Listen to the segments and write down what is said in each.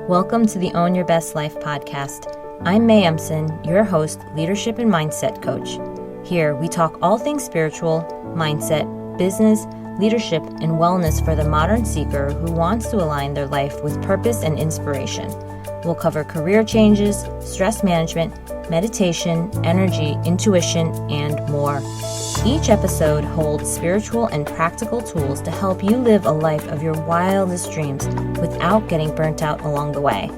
Welcome to the Own Your Best Life podcast. I'm May Emson, your host, leadership and mindset coach. Here, we talk all things spiritual, mindset, business, leadership, and wellness for the modern seeker who wants to align their life with purpose and inspiration. We'll cover career changes, stress management, meditation, energy, intuition, and more. Each episode holds spiritual and practical tools to help you live a life of your wildest dreams without getting burnt out along the way.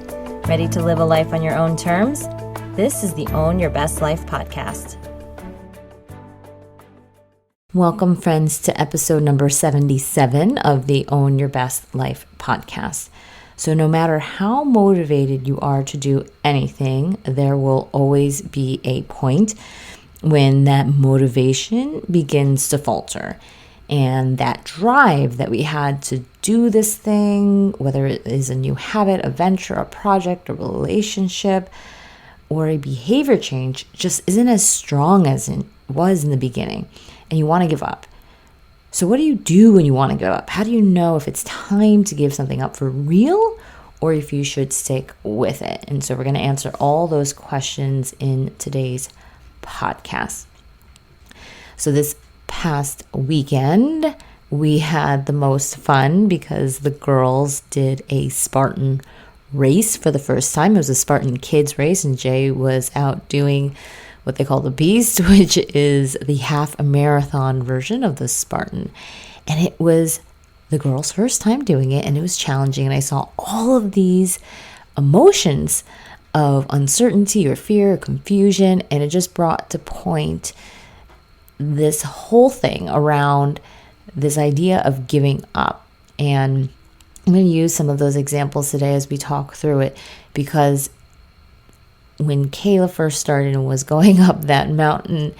Ready to live a life on your own terms? This is the Own Your Best Life podcast. Welcome, friends, to episode number 77 of the Own Your Best Life podcast. So no matter how motivated you are to do anything, there will always be a point when that motivation begins to falter. And that drive that we had to do this thing, whether it is a new habit, a venture, a project, a relationship, or a behavior change, just isn't as strong as it was in the beginning. And you want to give up. So what do you do when you want to give up? How do you know if it's time to give something up for real or if you should stick with it? And so we're going to answer all those questions in today's podcast. So this past weekend, we had the most fun because the girls did a Spartan race for the first time. It was a Spartan kids race, and Jay was out doing what they call the Beast, which is the half a marathon version of the Spartan. And it was the girls' first time doing it, and it was challenging. And I saw all of these emotions of uncertainty or fear or confusion, and it just brought to point this whole thing around this idea of giving up. And I'm going to use some of those examples today as we talk through it, because when Kayla first started and was going up that mountain,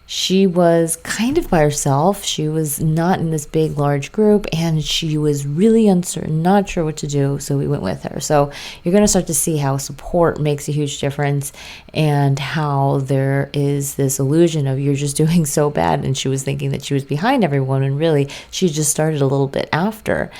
she was kind of by herself. She was not in this big, large group, and she was really uncertain, not sure what to do, so we went with her. So you're going to start to see how support makes a huge difference and how there is this illusion of you're just doing so bad, and she was thinking that she was behind everyone, and really she just started a little bit after.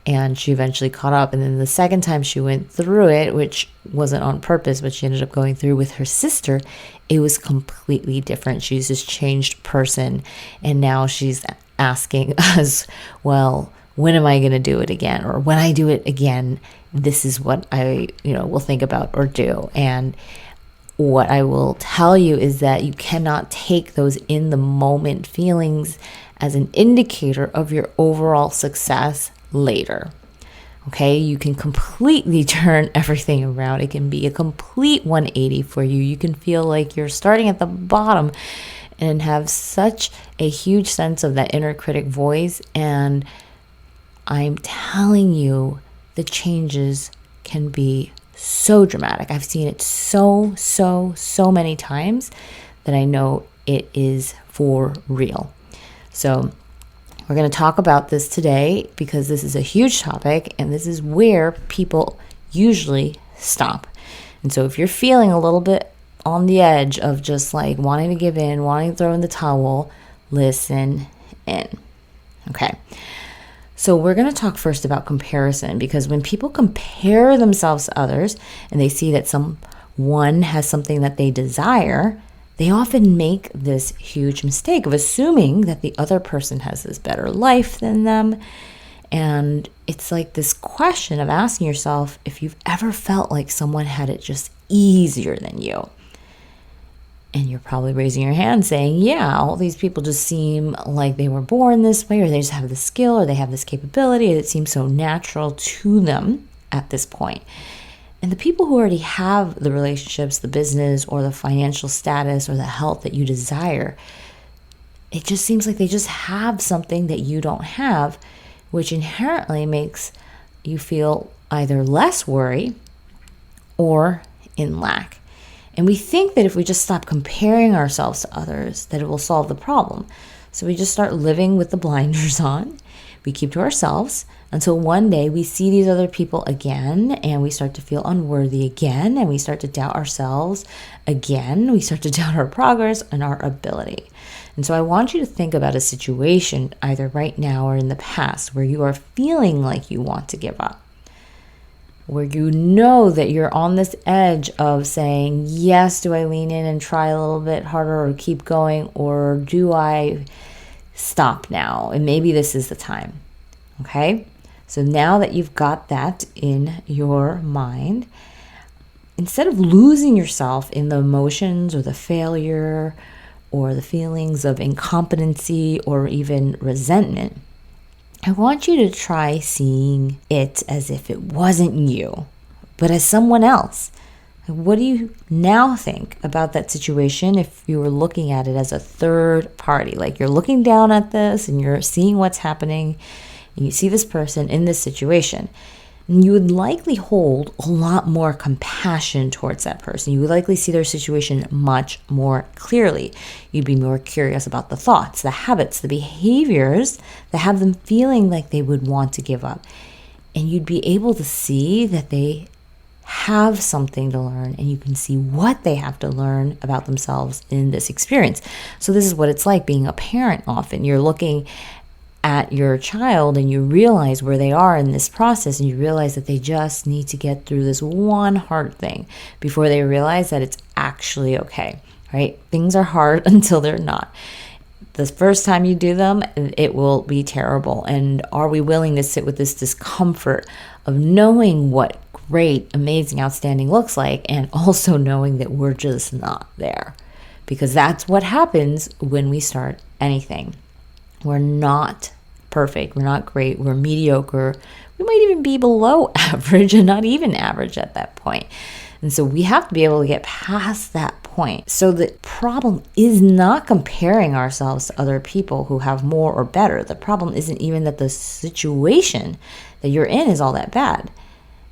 And she eventually caught up. And then the second time she went through it, which wasn't on purpose, but she ended up going through with her sister, it was completely different. She's this changed person. And now she's asking us, well, when am I going to do it again? Or when I do it again, this is what I, will think about or do. And what I will tell you is that you cannot take those in the moment feelings as an indicator of your overall success later. Okay, you can completely turn everything around. It can be a complete 180 for you. You can feel like you're starting at the bottom and have such a huge sense of that inner critic voice. And I'm telling you, the changes can be so dramatic. I've seen it so many times that I know it is for real. So we're going to talk about this today because this is a huge topic, and this is where people usually stop. And so if you're feeling a little bit on the edge of just like wanting to give in, wanting to throw in the towel, listen in. Okay. So we're going to talk first about comparison, because when people compare themselves to others and they see that someone has something that they desire, they often make this huge mistake of assuming that the other person has this better life than them. And it's like this question of asking yourself if you've ever felt like someone had it just easier than you. And you're probably raising your hand saying, yeah, all these people just seem like they were born this way, or they just have the skill, or they have this capability. It seems so natural to them at this point. And the people who already have the relationships, the business, or the financial status, or the health that you desire, it just seems like they just have something that you don't have, which inherently makes you feel either less worry or in lack. And we think that if we just stop comparing ourselves to others, that it will solve the problem. So we just start living with the blinders on. We keep to ourselves until one day we see these other people again, and we start to feel unworthy again, and we start to doubt ourselves again. We start to doubt our progress and our ability. And so I want you to think about a situation either right now or in the past where you are feeling like you want to give up. where you know that you're on this edge of saying, yes, do I lean in and try a little bit harder or keep going, or do I stop now? And maybe this is the time. Okay? So now that you've got that in your mind, instead of losing yourself in the emotions or the failure or the feelings of incompetency or even resentment, I want you to try seeing it as if it wasn't you, but as someone else. What do you now think about that situation if you were looking at it as a third party? Like you're looking down at this and you're seeing what's happening, and you see this person in this situation. And you would likely hold a lot more compassion towards that person. You would likely see their situation much more clearly. You'd be more curious about the thoughts, the habits, the behaviors that have them feeling like they would want to give up. And you'd be able to see that they have something to learn, and you can see what they have to learn about themselves in this experience. So this is what it's like being a parent often. You're looking at your child and you realize where they are in this process, and you realize that they just need to get through this one hard thing before they realize that it's actually okay, right? Things are hard until they're not. The first time you do them, it will be terrible. And are we willing to sit with this discomfort of knowing what great, amazing, outstanding looks like, and also knowing that we're just not there? Because that's what happens when we start anything. We're not perfect. We're not great. We're mediocre. We might even be below average and not even average at that point. And so we have to be able to get past that point. So the problem is not comparing ourselves to other people who have more or better. The problem isn't even that the situation that you're in is all that bad.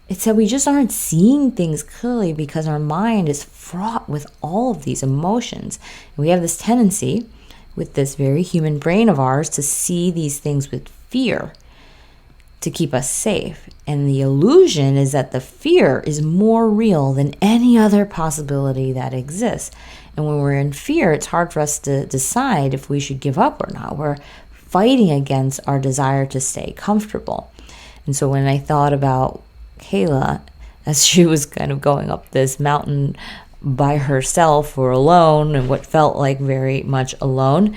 It's that we just aren't seeing things clearly because our mind is fraught with all of these emotions. And we have this tendency with this very human brain of ours to see these things with fear to keep us safe. And the illusion is that the fear is more real than any other possibility that exists. And when we're in fear, it's hard for us to decide if we should give up or not. We're fighting against our desire to stay comfortable. And so when I thought about Kayla as she was kind of going up this mountain by herself or alone, and what felt like very much alone,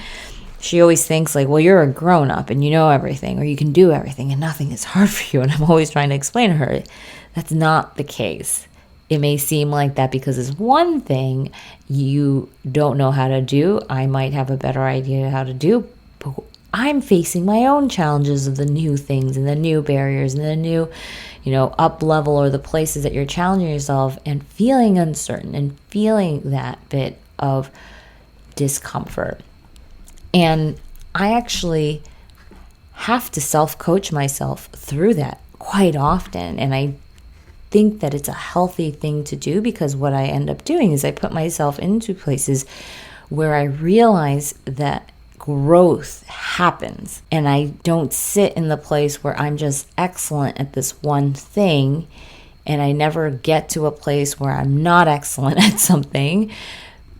she always thinks like, well, you're a grown-up and you know everything, or you can do everything and nothing is hard for you. And I'm always trying to explain to her that's not the case. It may seem like that because it's one thing you don't know how to do. I might have a better idea how to do, but I'm facing my own challenges of the new things and the new barriers and the new, up level, or the places that you're challenging yourself and feeling uncertain and feeling that bit of discomfort. And I actually have to self-coach myself through that quite often. And I think that it's a healthy thing to do, because what I end up doing is I put myself into places where I realize that growth happens, and I don't sit in the place where I'm just excellent at this one thing and I never get to a place where I'm not excellent at something,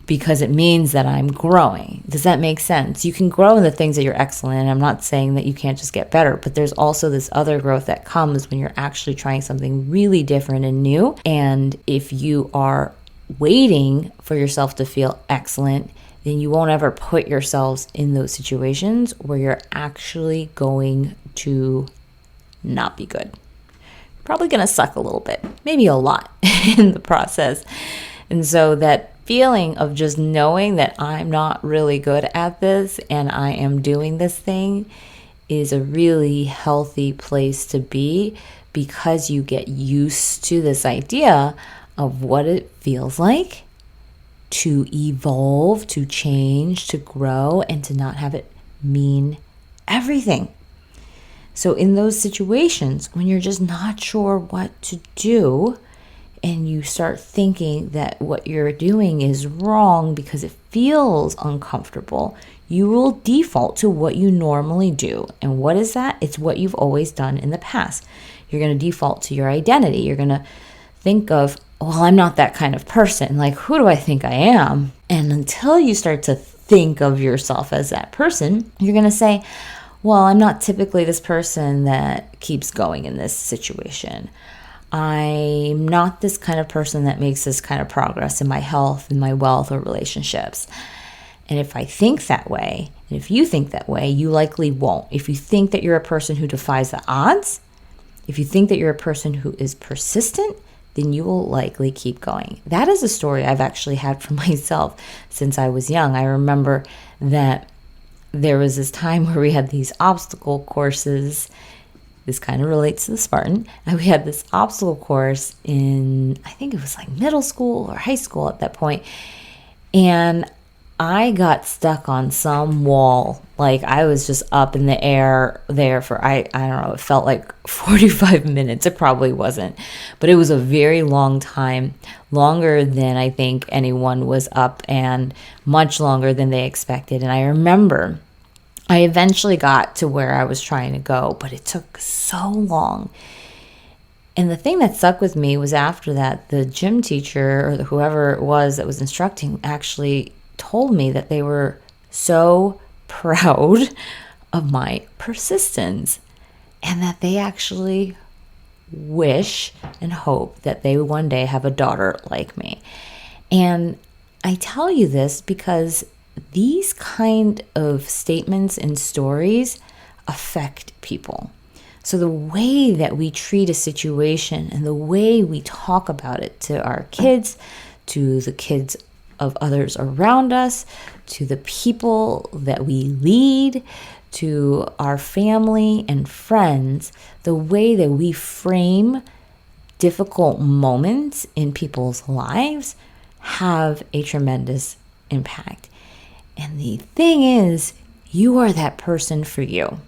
because it means that I'm growing. Does that make sense? You can grow in the things that you're excellent in. I'm not saying that you can't just get better, but there's also this other growth that comes when you're actually trying something really different and new. And if you are waiting for yourself to feel excellent, then you won't ever put yourselves in those situations where you're actually going to not be good. Probably going to suck a little bit, maybe a lot in the process. And so that feeling of just knowing that I'm not really good at this and I am doing this thing is a really healthy place to be, because you get used to this idea of what it feels like to evolve, to change, to grow, and to not have it mean everything. So in those situations when you're just not sure what to do, and you start thinking that what you're doing is wrong because it feels uncomfortable, you will default to what you normally do. And what is that? It's what you've always done in the past. You're going to default to your identity. You're going to think of, well, I'm not that kind of person. Like, who do I think I am? And until you start to think of yourself as that person, you're going to say, well, I'm not typically this person that keeps going in this situation. I'm not this kind of person that makes this kind of progress in my health, in my wealth, or relationships. And if I think that way, and if you think that way, you likely won't. If you think that you're a person who defies the odds, if you think that you're a person who is persistent, then you will likely keep going. That is a story I've actually had for myself since I was young. I remember that there was this time where we had these obstacle courses. This kind of relates to the Spartan. And we had this obstacle course in, I think it was like middle school or high school at that point. And I got stuck on some wall. Like I was just up in the air there for, I don't know, it felt like 45 minutes. It probably wasn't, but it was a very long time, longer than I think anyone was up and much longer than they expected. And I remember I eventually got to where I was trying to go, but it took so long. And the thing that stuck with me was after that, the gym teacher or whoever it was that was instructing actually told me that they were so proud of my persistence and that they actually wish and hope that they one day have a daughter like me. And I tell you this because these kind of statements and stories affect people. So the way that we treat a situation and the way we talk about it to our kids, to the kids of others around us, to the people that we lead, to our family and friends, the way that we frame difficult moments in people's lives have a tremendous impact. And the thing is, you are that person for you.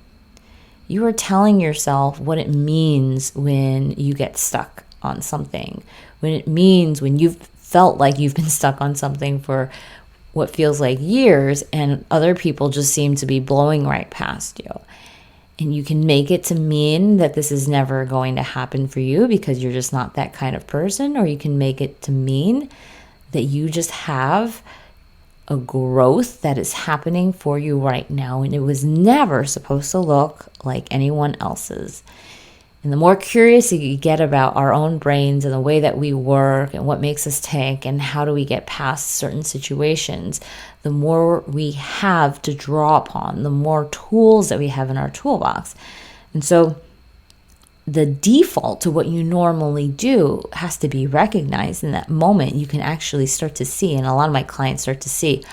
You are telling yourself what it means when you get stuck on something, when it means when you've felt like you've been stuck on something for what feels like years and other people just seem to be blowing right past you. And you can make it to mean that this is never going to happen for you because you're just not that kind of person, or you can make it to mean that you just have a growth that is happening for you right now, and it was never supposed to look like anyone else's. And the more curious you get about our own brains and the way that we work and what makes us tick and how do we get past certain situations, the more we have to draw upon, the more tools that we have in our toolbox. And so the default to what you normally do has to be recognized in that moment. You can actually start to see, and a lot of my clients start to see,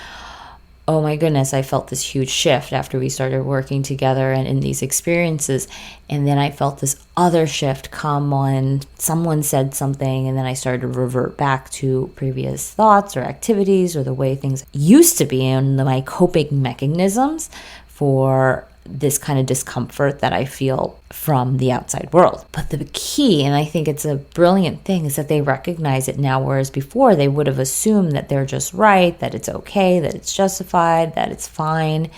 oh my goodness, I felt this huge shift after we started working together and in these experiences. And then I felt this other shift come on, someone said something, and then I started to revert back to previous thoughts or activities or the way things used to be and my coping mechanisms for this kind of discomfort that I feel from the outside world. But the key, and I think it's a brilliant thing, is that they recognize it now, whereas before they would have assumed that they're just right, that it's okay, that it's justified, that it's fine.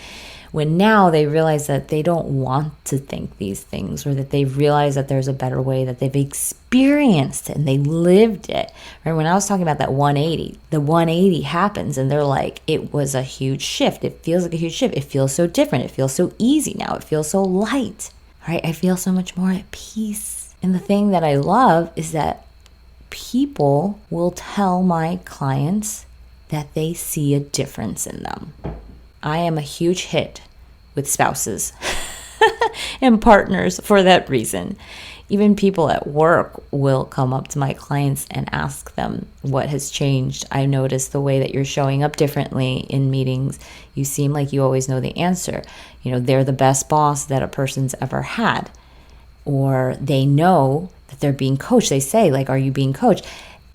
When now they realize that they don't want to think these things, or that they've realized that there's a better way, that they've experienced it and they lived it. Right? When I was talking about that 180, the 180 happens and they're like, it was a huge shift. It feels like a huge shift. It feels so different. It feels so easy now. It feels so light. Right? I feel so much more at peace. And the thing that I love is that people will tell my clients that they see a difference in them. I am a huge hit with spouses and partners for that reason. Even people at work will come up to my clients and ask them what has changed. I noticed the way that you're showing up differently in meetings. You seem like you always know the answer. You know, they're the best boss that a person's ever had. Or they know that they're being coached. They say, like, are you being coached?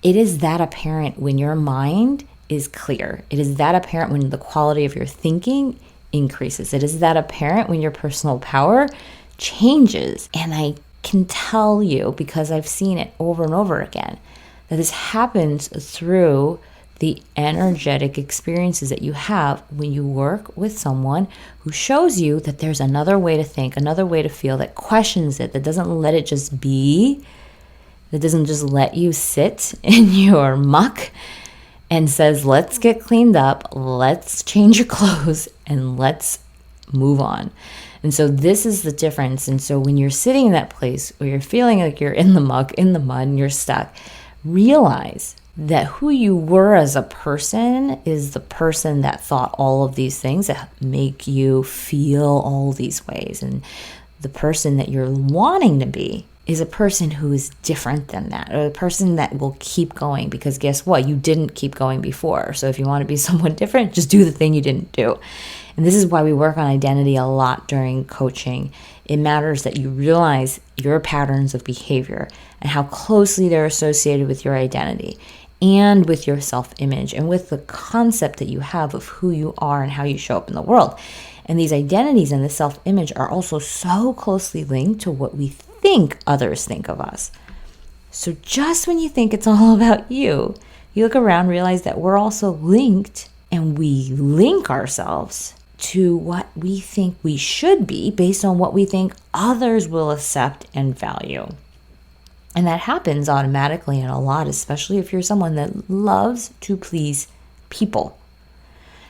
It is that apparent when your mind is clear. It is that apparent when the quality of your thinking increases. It is that apparent when your personal power changes. And I can tell you, because I've seen it over and over again, that this happens through the energetic experiences that you have when you work with someone who shows you that there's another way to think, another way to feel, that questions it, that doesn't let it just be, that doesn't just let you sit in your muck, and says, let's get cleaned up, let's change your clothes, and let's move on. And so this is the difference. And so when you're sitting in that place where you're feeling like you're in the muck, in the mud, and you're stuck, realize that who you were as a person is the person that thought all of these things that make you feel all these ways. And the person that you're wanting to be is a person who is different than that, or a person that will keep going, because guess what? You didn't keep going before. So if you want to be someone different, just do the thing you didn't do. And this is why we work on identity a lot during coaching. It matters that you realize your patterns of behavior and how closely they're associated with your identity and with your self-image and with the concept that you have of who you are and how you show up in the world. And these identities and the self-image are also so closely linked to what we think others think of us. So just when you think it's all about you, you look around, realize that we're also linked, and we link ourselves to what we think we should be based on what we think others will accept and value. And that happens automatically and a lot, especially if you're someone that loves to please people.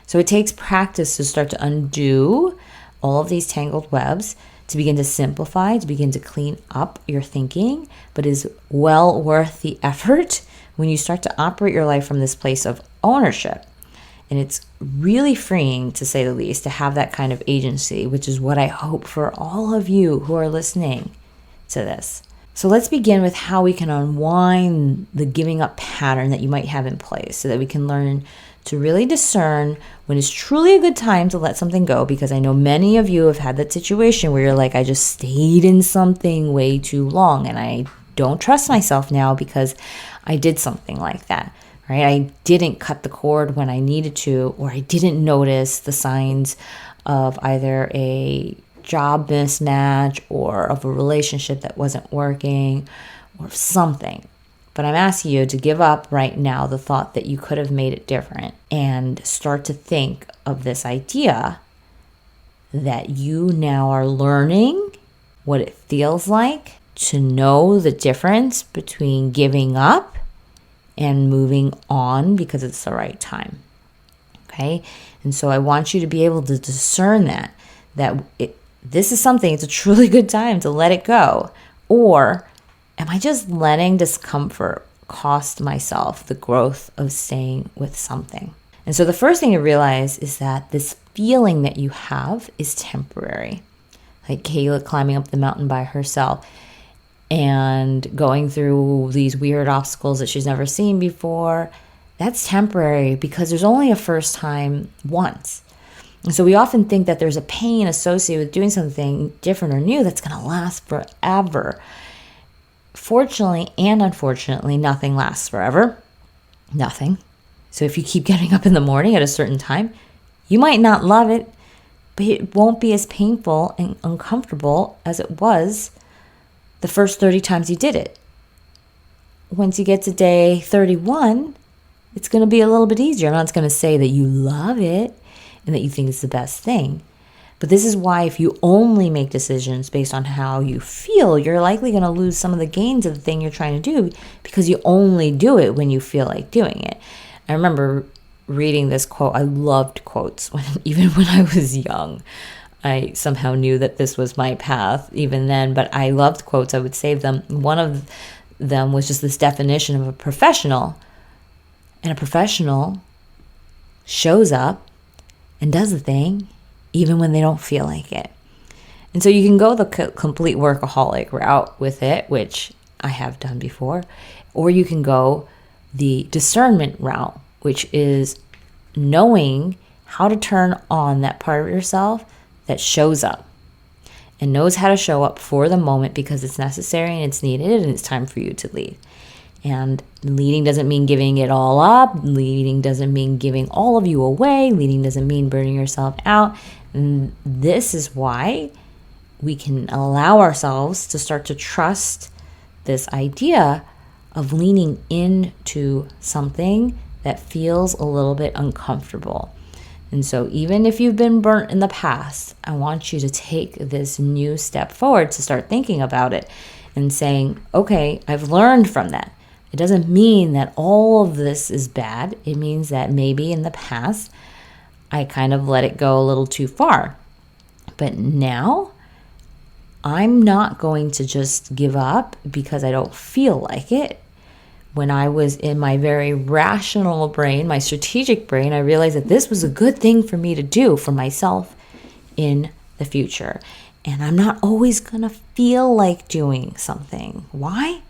So it takes practice to start to undo all of these tangled webs, to begin to simplify, to begin to clean up your thinking, but is well worth the effort when you start to operate your life from this place of ownership. And it's really freeing, to say the least, to have that kind of agency, which is what I hope for all of you who are listening to this. So let's begin with how we can unwind the giving up pattern that you might have in place, so that we can learn to really discern when it's truly a good time to let something go. Because I know many of you have had that situation where you're like, I just stayed in something way too long and I don't trust myself now because I did something like that, right? I didn't cut the cord when I needed to, or I didn't notice the signs of either a job mismatch or of a relationship that wasn't working or something. But I'm asking you to give up right now the thought that you could have made it different and start to think of this idea that you now are learning what it feels like to know the difference between giving up and moving on because it's the right time. Okay? And so I want you to be able to discern this is something, it's a truly good time to let it go. Or am I just letting discomfort cost myself the growth of staying with something? And so the first thing to realize is that this feeling that you have is temporary. Like Kayla climbing up the mountain by herself and going through these weird obstacles that she's never seen before. That's temporary because there's only a first time once. And so we often think that there's a pain associated with doing something different or new that's going to last forever. Fortunately and unfortunately, nothing lasts forever. Nothing. So if you keep getting up in the morning at a certain time, you might not love it, but it won't be as painful and uncomfortable as it was the first 30 times you did it. Once you get to day 31, it's going to be a little bit easier. I'm not going to say that you love it and that you think it's the best thing. But this is why if you only make decisions based on how you feel, you're likely going to lose some of the gains of the thing you're trying to do because you only do it when you feel like doing it. I remember reading this quote. I loved quotes even when I was young. I somehow knew that this was my path even then, but I loved quotes. I would save them. One of them was just this definition of a professional. And a professional shows up and does the thing even when they don't feel like it. And so you can go the complete workaholic route with it, which I have done before, or you can go the discernment route, which is knowing how to turn on that part of yourself that shows up and knows how to show up for the moment because it's necessary and it's needed and it's time for you to lead. And leading doesn't mean giving it all up. Leading doesn't mean giving all of you away. Leading doesn't mean burning yourself out. And this is why we can allow ourselves to start to trust this idea of leaning into something that feels a little bit uncomfortable. And so even if you've been burnt in the past, I want you to take this new step forward to start thinking about it and saying, okay, I've learned from that. It doesn't mean that all of this is bad. It means that maybe in the past, I kind of let it go a little too far. But now I'm not going to just give up because I don't feel like it. When I was in my very rational brain, my strategic brain, I realized that this was a good thing for me to do for myself in the future. And I'm not always going to feel like doing something. Why?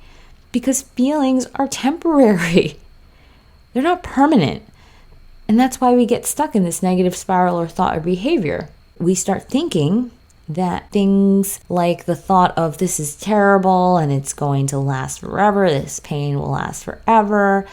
Because feelings are temporary. They're not permanent. And that's why we get stuck in this negative spiral or thought or behavior. We start thinking that things like the thought of this is terrible and it's going to last forever, this pain will last forever,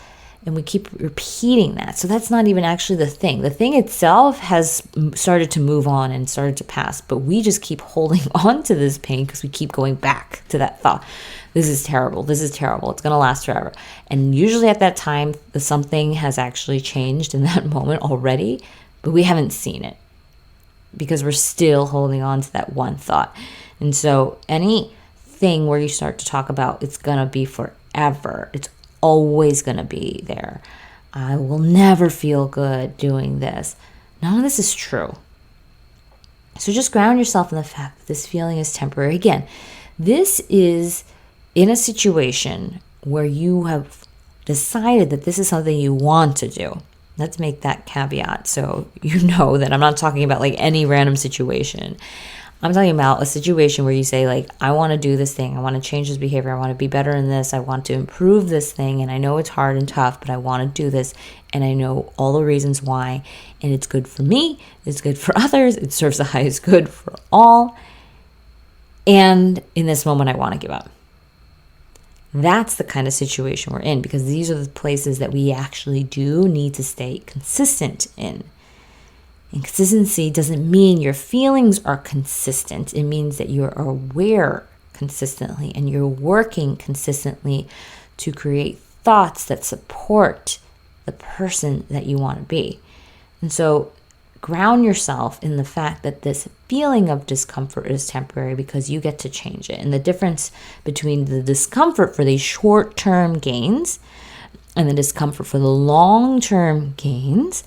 and we keep repeating that. So that's not even actually the thing. The thing itself has started to move on and started to pass, but we just keep holding on to this pain because we keep going back to that thought. This is terrible. This is terrible. It's going to last forever. And usually at that time, something has actually changed in that moment already, but we haven't seen it because we're still holding on to that one thought. And so anything where you start to talk about it's going to be forever, it's always going to be there. I will never feel good doing this. None of this is true. So just ground yourself in the fact that this feeling is temporary. Again, this is in a situation where you have decided that this is something you want to do. Let's make that caveat so you know that I'm not talking about like any random situation. I'm talking about a situation where you say like, I want to do this thing. I want to change this behavior. I want to be better in this. I want to improve this thing. And I know it's hard and tough, but I want to do this. And I know all the reasons why. And it's good for me. It's good for others. It serves the highest good for all. And in this moment, I want to give up. That's the kind of situation we're in because these are the places that we actually do need to stay consistent in. And consistency doesn't mean your feelings are consistent. It means that you're aware consistently and you're working consistently to create thoughts that support the person that you want to be. And so ground yourself in the fact that this feeling of discomfort is temporary because you get to change it. And the difference between the discomfort for these short-term gains and the discomfort for the long-term gains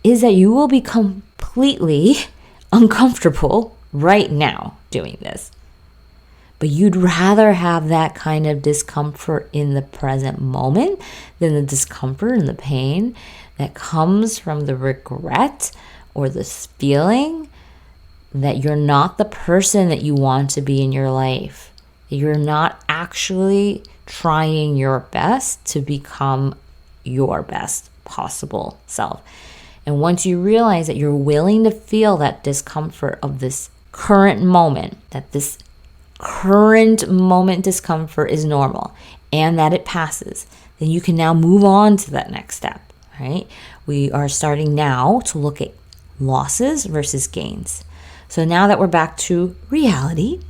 is that you will be completely uncomfortable right now doing this. But you'd rather have that kind of discomfort in the present moment than the discomfort and the pain that comes from the regret or this feeling that you're not the person that you want to be in your life. You're not actually trying your best to become your best possible self. And once you realize that you're willing to feel that discomfort of this current moment, that this current moment discomfort is normal and that it passes, then you can now move on to that next step, right? We are starting now to look at losses versus gains. So now that we're back to reality,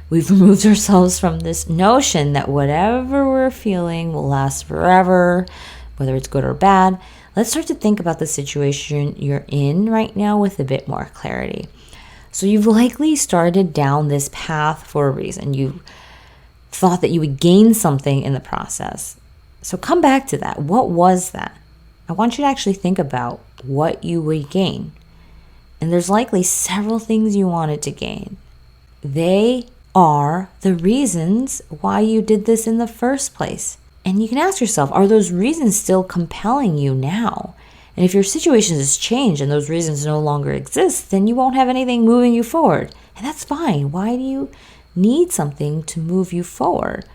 we've removed ourselves from this notion that whatever we're feeling will last forever, whether it's good or bad. Let's start to think about the situation you're in right now with a bit more clarity. So you've likely started down this path for a reason. You thought that you would gain something in the process. So come back to that. What was that? I want you to actually think about what you would gain. And there's likely several things you wanted to gain. They are the reasons why you did this in the first place. And you can ask yourself, are those reasons still compelling you now? And if your situation has changed and those reasons no longer exist, then you won't have anything moving you forward. And that's fine. Why do you need something to move you forward?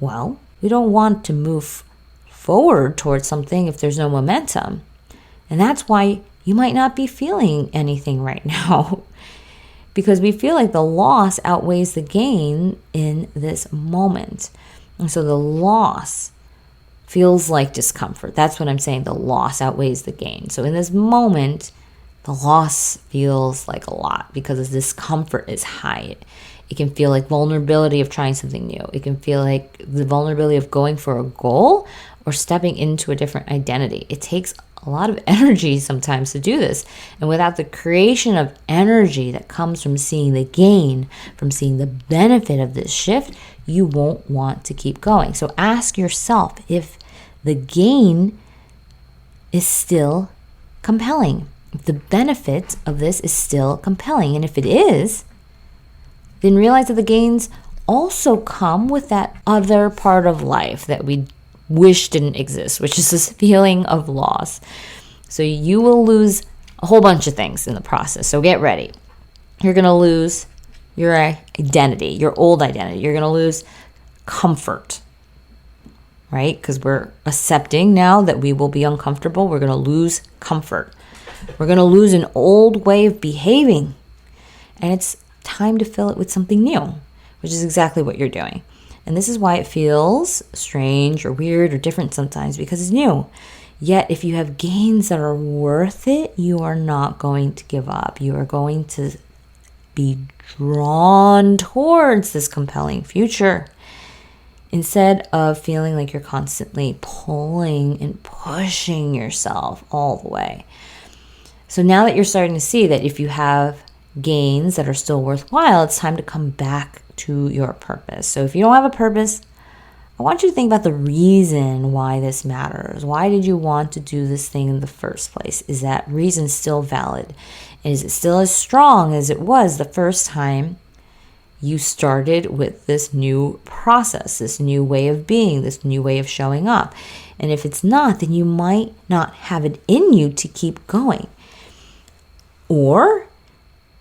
Well, we don't want to move forward towards something if there's no momentum. And that's why you might not be feeling anything right now because we feel like the loss outweighs the gain in this moment. And so the loss feels like discomfort. That's what I'm saying. The loss outweighs the gain. So in this moment, the loss feels like a lot because the discomfort is high. It can feel like vulnerability of trying something new. It can feel like the vulnerability of going for a goal or stepping into a different identity. It takes a lot of energy sometimes to do this. And without the creation of energy that comes from seeing the gain, from seeing the benefit of this shift, you won't want to keep going. So ask yourself if the gain is still compelling, if the benefit of this is still compelling. And if it is, then realize that the gains also come with that other part of life that we wish didn't exist, which is this feeling of loss. So you will lose a whole bunch of things in the process. So get ready. You're going to lose your identity, your old identity. You're going to lose comfort, right? Because we're accepting now that we will be uncomfortable. We're going to lose comfort. We're going to lose an old way of behaving. And it's time to fill it with something new, which is exactly what you're doing. And this is why it feels strange or weird or different sometimes, because it's new. Yet if you have gains that are worth it, you are not going to give up. You are going to be drawn towards this compelling future instead of feeling like you're constantly pulling and pushing yourself all the way. So now that you're starting to see that if you have gains that are still worthwhile, it's time to come back to your purpose. So if you don't have a purpose, I want you to think about the reason why this matters. Why did you want to do this thing in the first place? Is that reason still valid? Is it still as strong as it was the first time you started with this new process, this new way of being, this new way of showing up? And if it's not, then you might not have it in you to keep going. Or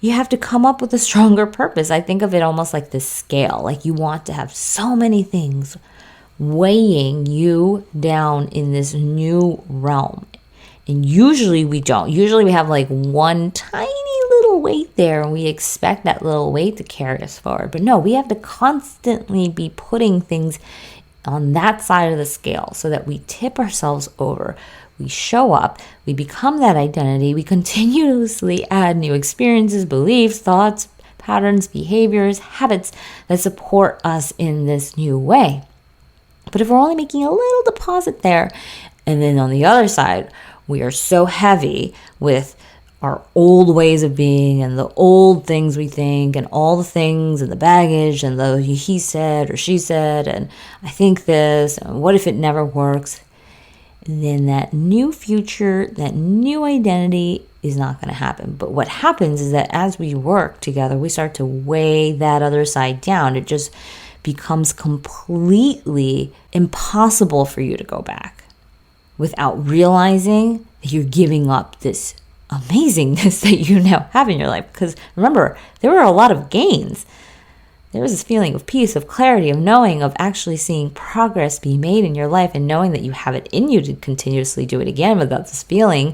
you have to come up with a stronger purpose. I think of it almost like this scale. Like you want to have so many things weighing you down in this new realm. And usually we don't. Usually we have like one tiny little weight there and we expect that little weight to carry us forward. But no, we have to constantly be putting things on that side of the scale so that we tip ourselves over. We show up, we become that identity, we continuously add new experiences, beliefs, thoughts, patterns, behaviors, habits that support us in this new way. But if we're only making a little deposit there, and then on the other side, we are so heavy with our old ways of being and the old things we think and all the things and the baggage and the he said or she said and I think this and what if it never works, then that new future, that new identity is not going to happen. But what happens is that as we work together, we start to weigh that other side down. It just becomes completely impossible for you to go back without realizing that you're giving up this amazingness that you now have in your life. Because remember, there were a lot of gains. There was this feeling of peace, of clarity, of knowing, of actually seeing progress be made in your life and knowing that you have it in you to continuously do it again without this feeling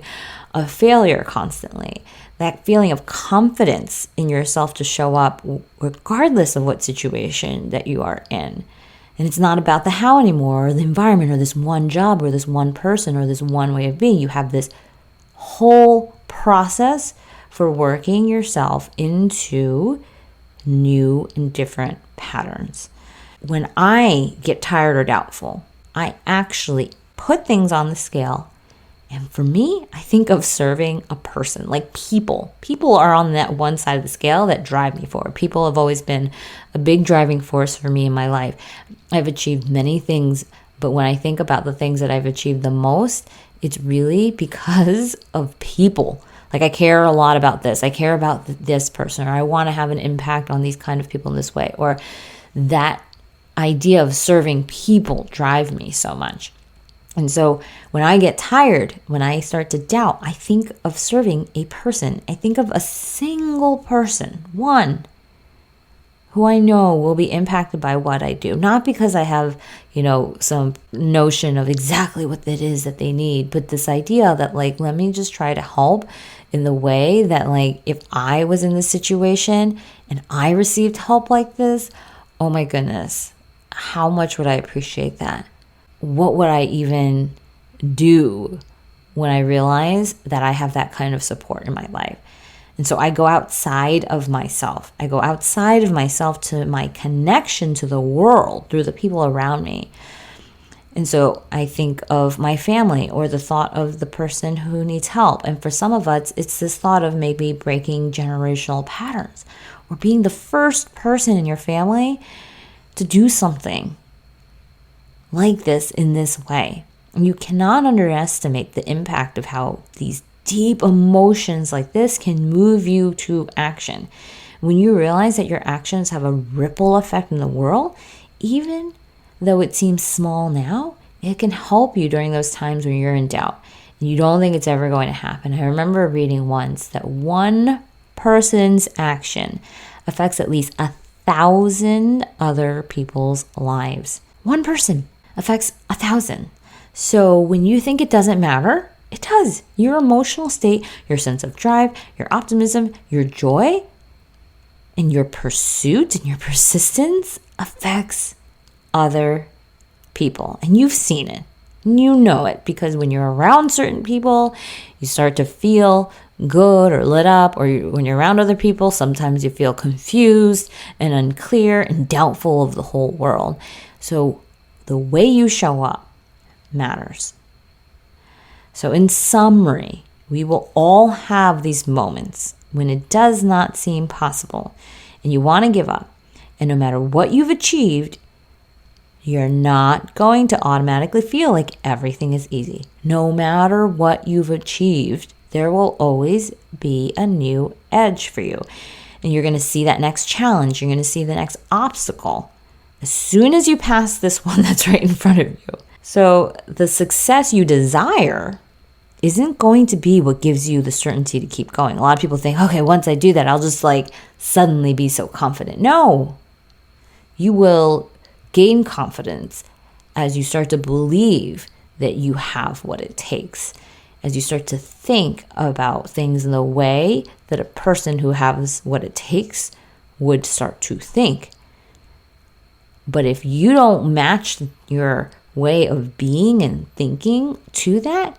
of failure constantly. That feeling of confidence in yourself to show up regardless of what situation that you are in. And it's not about the how anymore, or the environment, or this one job, or this one person, or this one way of being. You have this whole process for working yourself into new and different patterns. When I get tired or doubtful, I actually put things on the scale. And for me, I think of serving a person, like people. People are on that one side of the scale that drive me forward. People have always been a big driving force for me in my life. I've achieved many things, but when I think about the things that I've achieved the most, it's really because of people. Like I care a lot about this. I care about this person, or I want to have an impact on these kind of people in this way, or that idea of serving people drive me so much. And so when I get tired, when I start to doubt, I think of serving a person. I think of a single person, one, who I know will be impacted by what I do. Not because I have, some notion of exactly what it is that they need, but this idea that let me just try to help in the way that if I was in this situation and I received help like this, oh my goodness, how much would I appreciate that? What would I even do when I realize that I have that kind of support in my life? And so I go outside of myself. I go outside of myself to my connection to the world through the people around me. And so I think of my family or the thought of the person who needs help. And for some of us, it's this thought of maybe breaking generational patterns or being the first person in your family to do something like this in this way. And you cannot underestimate the impact of how these deep emotions like this can move you to action. When you realize that your actions have a ripple effect in the world, even though it seems small now, it can help you during those times when you're in doubt and you don't think it's ever going to happen. I remember reading once that one person's action affects at least 1,000 other people's lives. One person affects 1,000. So when you think it doesn't matter, it does. Your emotional state, your sense of drive, your optimism, your joy, and your pursuit and your persistence affects other people. And you've seen it. You know it, because when you're around certain people, you start to feel good or lit up, or when you're around other people, sometimes you feel confused and unclear and doubtful of the whole world. So the way you show up matters. So in summary, we will all have these moments when it does not seem possible and you want to give up. And no matter what you've achieved, you're not going to automatically feel like everything is easy. No matter what you've achieved, there will always be a new edge for you. And you're going to see that next challenge. You're going to see the next obstacle as soon as you pass this one that's right in front of you. So the success you desire isn't going to be what gives you the certainty to keep going. A lot of people think, okay, once I do that, I'll just suddenly be so confident. No, you will gain confidence as you start to believe that you have what it takes, as you start to think about things in the way that a person who has what it takes would start to think. But if you don't match your way of being and thinking to that,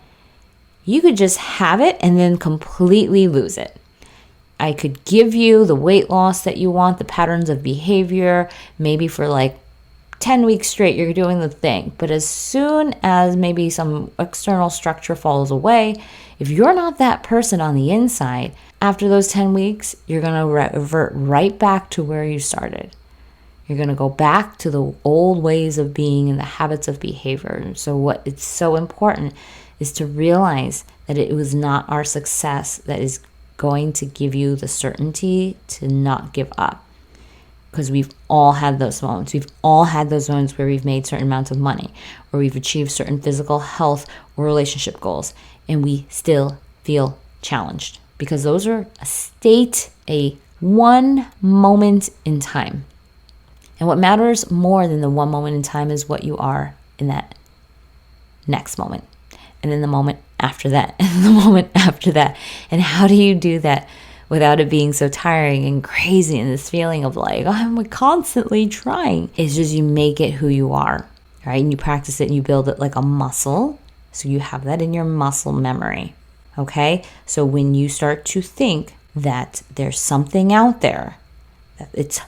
you could just have it and then completely lose it. I could give you the weight loss that you want, the patterns of behavior, maybe for 10 weeks straight, you're doing the thing. But as soon as maybe some external structure falls away, if you're not that person on the inside, after those 10 weeks, you're going to revert right back to where you started. You're going to go back to the old ways of being and the habits of behavior. And so what it's so important is to realize that it was not our success that is going to give you the certainty to not give up. Because we've all had those moments. We've all had those moments where we've made certain amounts of money, or we've achieved certain physical health or relationship goals, and we still feel challenged. Because those are a one moment in time. And what matters more than the one moment in time is what you are in that next moment. And then the moment after that, and the moment after that. And how do you do that without it being so tiring and crazy and this feeling of I'm constantly trying? It's just you make it who you are, right? And you practice it and you build it like a muscle. So you have that in your muscle memory, okay? So when you start to think that there's something out there, that it's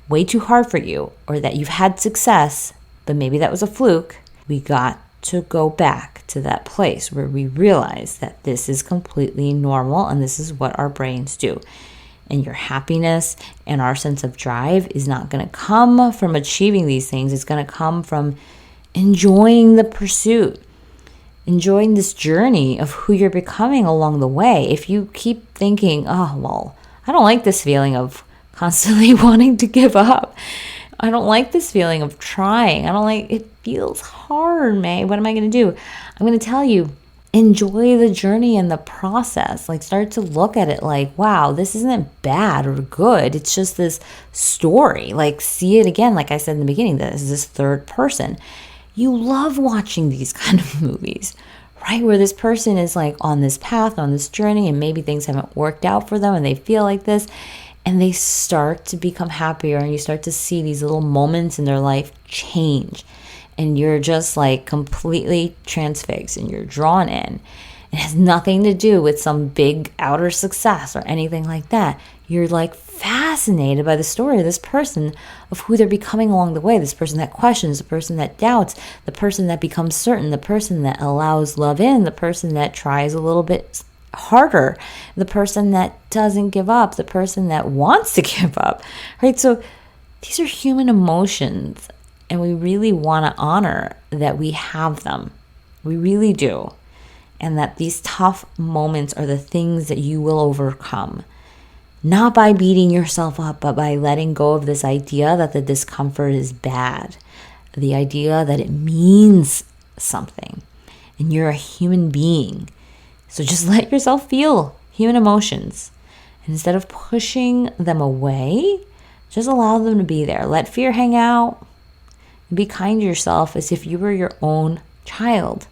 way too hard for you, or that you've had success, but maybe that was a fluke, we got to go back to that place where we realize that this is completely normal and this is what our brains do. And your happiness and our sense of drive is not going to come from achieving these things. It's going to come from enjoying the pursuit, enjoying this journey of who you're becoming along the way. If you keep thinking, I don't like this feeling of constantly wanting to give up. I don't like this feeling of trying. It feels hard, May. What am I going to do? I'm going to tell you, enjoy the journey and the process. Start to look at it wow, this isn't bad or good. It's just this story. See it again. Like I said in the beginning, this is this third person. You love watching these kind of movies, right? Where this person is on this path, on this journey, and maybe things haven't worked out for them and they feel like this. And they start to become happier, and you start to see these little moments in their life change. And you're just completely transfixed and you're drawn in. It has nothing to do with some big outer success or anything like that. You're fascinated by the story of this person, of who they're becoming along the way. This person that questions, the person that doubts, the person that becomes certain, the person that allows love in, the person that tries a little bit harder, the person that doesn't give up, the person that wants to give up, right? So these are human emotions, and we really want to honor that we have them. We really do. And that these tough moments are the things that you will overcome. Not by beating yourself up, but by letting go of this idea that the discomfort is bad. The idea that it means something. And you're a human being. So just let yourself feel human emotions. And instead of pushing them away, just allow them to be there. Let fear hang out. And be kind to yourself as if you were your own child.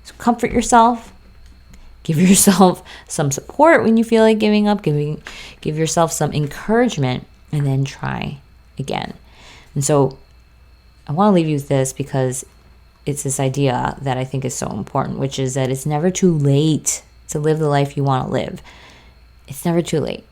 So comfort yourself. Give yourself some support when you feel like giving up. Give yourself some encouragement, and then try again. And so I want to leave you with this because it's this idea that I think is so important, which is that it's never too late to live the life you want to live. It's never too late.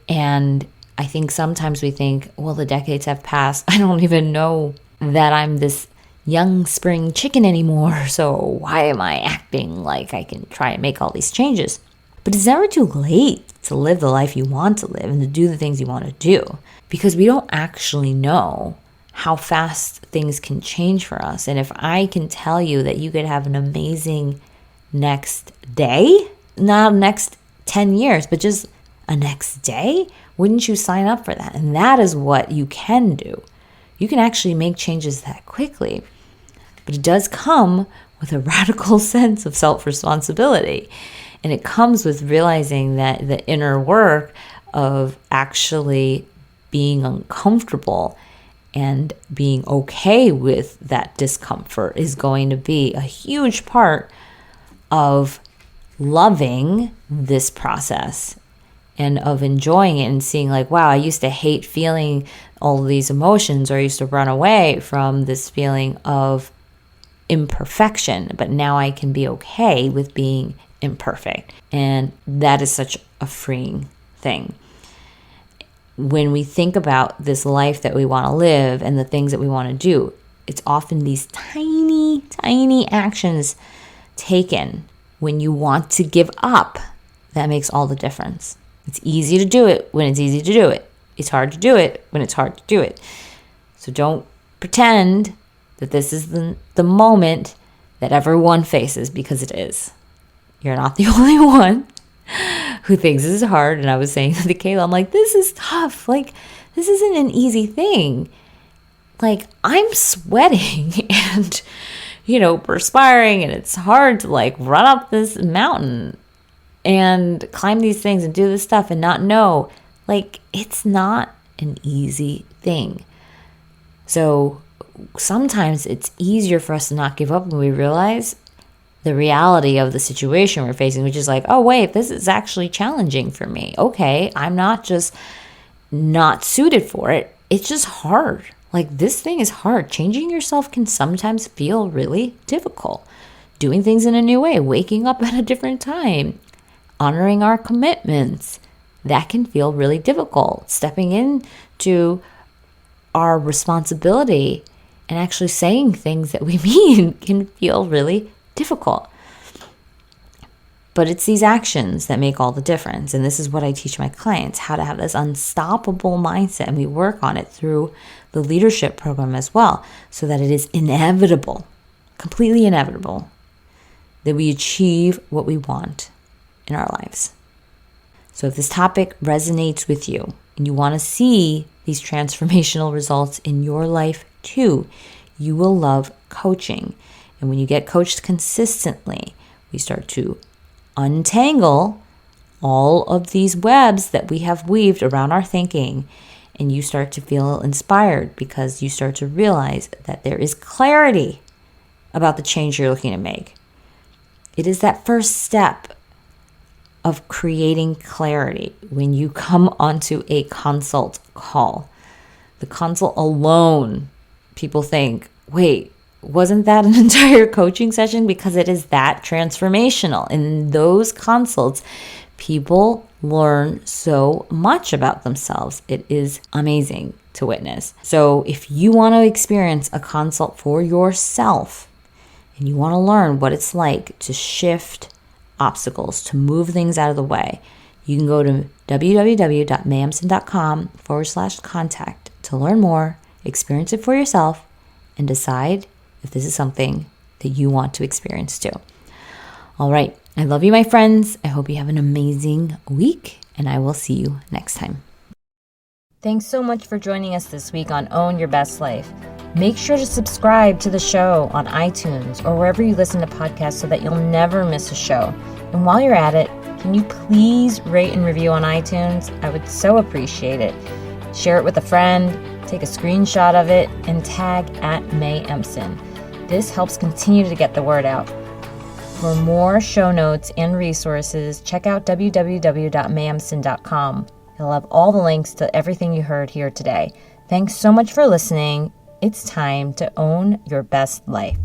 And I think sometimes we think, well, the decades have passed. I don't even know that I'm this young spring chicken anymore, so why am I acting like I can try and make all these changes? But it's never too late to live the life you want to live and to do the things you want to do, because we don't actually know how fast things can change for us. And if I can tell you that you could have an amazing next day, not next 10 years, but just a next day, wouldn't you sign up for that? And that is what you can do. You can actually make changes that quickly, but it does come with a radical sense of self-responsibility. And it comes with realizing that the inner work of actually being uncomfortable and being okay with that discomfort is going to be a huge part of loving this process and of enjoying it and seeing like, wow, I used to hate feeling all of these emotions, or I used to run away from this feeling of imperfection, but now I can be okay with being imperfect. And that is such a freeing thing. When we think about this life that we want to live and the things that we want to do, it's often these tiny, tiny actions taken when you want to give up that makes all the difference. It's easy to do it when it's easy to do it. It's hard to do it when it's hard to do it. So don't pretend that this is the moment that everyone faces, because it is. You're not the only one who thinks this is hard. And I was saying to Kayla, I'm like, this is tough. Like, this isn't an easy thing. Like, I'm sweating and, perspiring, and it's hard to like run up this mountain and climb these things and do this stuff and not know, like, it's not an easy thing. So sometimes it's easier for us to not give up when we realize the reality of the situation we're facing, which is like, oh, wait, this is actually challenging for me. Okay, I'm not just not suited for it. It's just hard. Like, this thing is hard. Changing yourself can sometimes feel really difficult. Doing things in a new way, waking up at a different time, honoring our commitments, that can feel really difficult. Stepping into our responsibility and actually saying things that we mean can feel really difficult. But it's these actions that make all the difference. And this is what I teach my clients, how to have this unstoppable mindset. And we work on it through the leadership program as well, so that it is inevitable, completely inevitable, that we achieve what we want in our lives. So if this topic resonates with you and you want to see these transformational results in your life too, you will love coaching. And when you get coached consistently, we start to untangle all of these webs that we have weaved around our thinking, and you start to feel inspired because you start to realize that there is clarity about the change you're looking to make. It is that first step of creating clarity when you come onto a consult call. The consult alone, people think, wait, wasn't that an entire coaching session? Because it is that transformational. In those consults, people learn so much about themselves. It is amazing to witness. So if you want to experience a consult for yourself and you want to learn what it's like to shift obstacles, to move things out of the way, you can go to www.mayamson.com/contact to learn more, experience it for yourself, and decide if this is something that you want to experience too. All right. I love you, my friends. I hope you have an amazing week, and I will see you next time. Thanks so much for joining us this week on Own Your Best Life. Make sure to subscribe to the show on iTunes or wherever you listen to podcasts so that you'll never miss a show. And while you're at it, can you please rate and review on iTunes? I would so appreciate it. Share it with a friend, take a screenshot of it, and tag @MayEmson. This helps continue to get the word out. For more show notes and resources, check out www.mayemson.com. You'll have all the links to everything you heard here today. Thanks so much for listening. It's time to own your best life.